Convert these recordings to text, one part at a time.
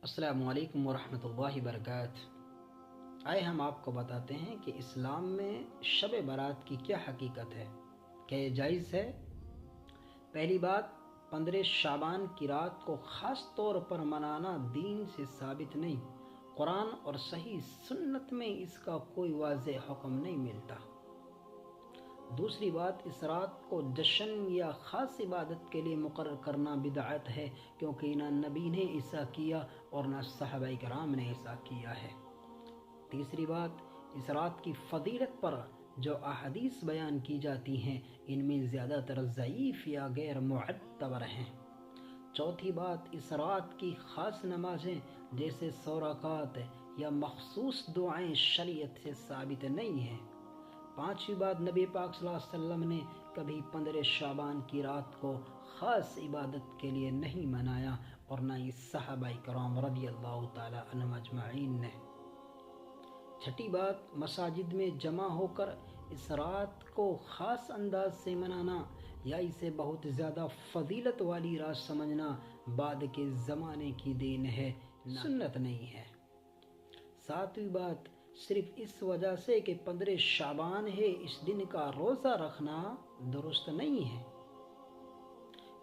السلام علیکم ورحمۃ اللہ وبرکاتہ۔ آئے ہم آپ کو بتاتے ہیں کہ اسلام میں شب برات کی کیا حقیقت ہے، کیا یہ جائز ہے؟ پہلی بات، 15 شعبان کی رات کو خاص طور پر منانا دین سے ثابت نہیں، قرآن اور صحیح سنت میں اس کا کوئی واضح حکم نہیں ملتا۔ دوسری بات، اس رات کو جشن یا خاص عبادت کے لیے مقرر کرنا بدعت ہے، کیونکہ نہ نبی نے ایسا کیا اور نہ صحابہ کرام نے ایسا کیا ہے۔ تیسری بات، اس رات کی فضیلت پر جو احادیث بیان کی جاتی ہیں ان میں زیادہ تر ضعیف یا غیر معتبر ہیں۔ چوتھی بات، اس رات کی خاص نمازیں جیسے 100 رکعت یا مخصوص دعائیں شریعت سے ثابت نہیں ہیں۔ پانچویں بات، نبی پاک صلی اللہ علیہ وسلم نے کبھی 15 شعبان کی رات کو خاص عبادت کے لیے نہیں منایا اور نہ ہی صحابہ کرام رضی اللہ تعالی عنہم اجمعین نے۔ چھٹی بات، مساجد میں جمع ہو کر اس رات کو خاص انداز سے منانا یا اسے بہت زیادہ فضیلت والی رات سمجھنا بعد کے زمانے کی دین ہے، سنت نہیں ہے۔ ساتویں بات، صرف اس وجہ سے کہ 15 شعبان ہے اس دن کا روزہ رکھنا درست نہیں ہے،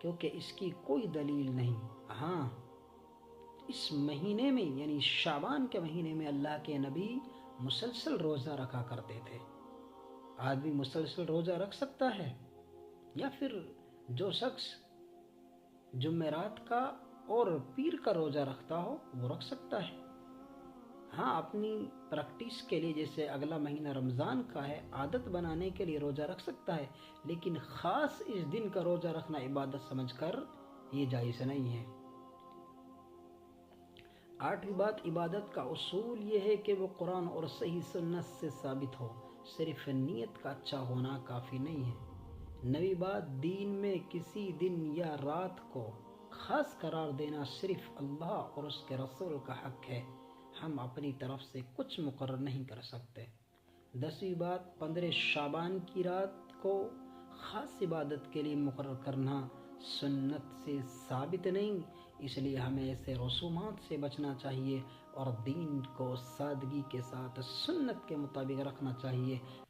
کیونکہ اس کی کوئی دلیل نہیں۔ ہاں، اس مہینے میں یعنی شعبان کے مہینے میں اللہ کے نبی مسلسل روزہ رکھا کرتے تھے۔ آدمی مسلسل روزہ رکھ سکتا ہے، یا پھر جو شخص جمعرات کا اور پیر کا روزہ رکھتا ہو وہ رکھ سکتا ہے۔ ہاں، اپنی پریکٹس کے لیے، جیسے اگلا مہینہ رمضان کا ہے، عادت بنانے کے لیے روزہ رکھ سکتا ہے، لیکن خاص اس دن کا روزہ رکھنا عبادت سمجھ کر یہ جائز نہیں ہے۔ آٹھویں بات، عبادت کا اصول یہ ہے کہ وہ قرآن اور صحیح سنت سے ثابت ہو، صرف نیت کا اچھا ہونا کافی نہیں ہے۔ نویں بات، دین میں کسی دن یا رات کو خاص قرار دینا صرف اللہ اور اس کے رسول کا حق ہے، ہم اپنی طرف سے کچھ مقرر نہیں کر سکتے۔ 10ویں بات، 15 شعبان کی رات کو خاص عبادت کے لیے مقرر کرنا سنت سے ثابت نہیں، اس لیے ہمیں ایسے رسومات سے بچنا چاہیے اور دین کو سادگی کے ساتھ سنت کے مطابق رکھنا چاہیے۔